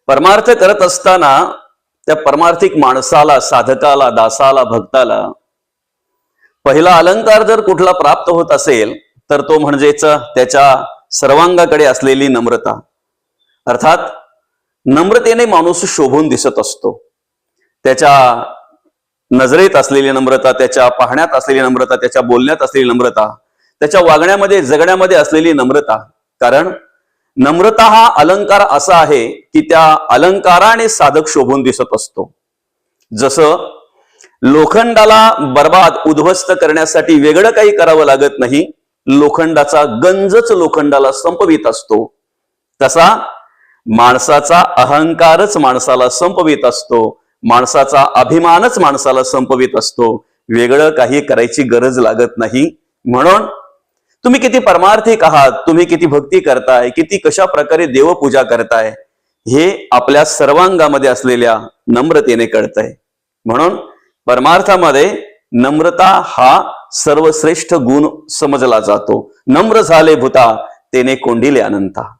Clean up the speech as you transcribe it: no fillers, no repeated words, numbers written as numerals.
परमार्थ करत असताना त्या परमार्थिक माणसाला, साधकाला, दासाला, भक्ताला पहिला अलंकार जर कुठला प्राप्त होत असेल तर तो म्हणजेच त्याच्या सर्वांगाकडे असलेली नम्रता। अर्थात नम्रतेने माणूस शोभून दिसत असतो। त्याच्या नजरेत असलेली नम्रता, त्याच्या पाहण्यात असलेली नम्रता, त्याच्या बोलण्यात असलेली नम्रता, त्याच्या वागण्यामध्ये जगण्यामध्ये असलेली नम्रता। कारण नम्रता हा अलंकार असा आहे की त्या अलंकाराने साधक शोभून दिसत असतो। जसं लोखंडाला बर्बाद उद्ध्वस्त करण्यासाठी वेगळं काही करावं लागत नाही, लोखंडाचा गंजच लोखंडाला संपवित असतो, तसा माणसाचा अहंकारच माणसाला संपवित असतो, माणसाचा अभिमानच माणसाला संपवित असतो, वेगळं काही करायची गरज लागत नाही। म्हणून तुम्ही किती परमार्थिक आहात, तुम्ही किती भक्ती करताय, किती कशा प्रकारे देवपूजा करताय, हे आपल्या सर्वांगामध्ये असलेल्या नम्रतेने कळतंय। म्हणून परमार्थामध्ये नम्रता हा सर्वश्रेष्ठ गुण समजला जातो। नम्र झाले भूता तेने कोंडिले अनंता।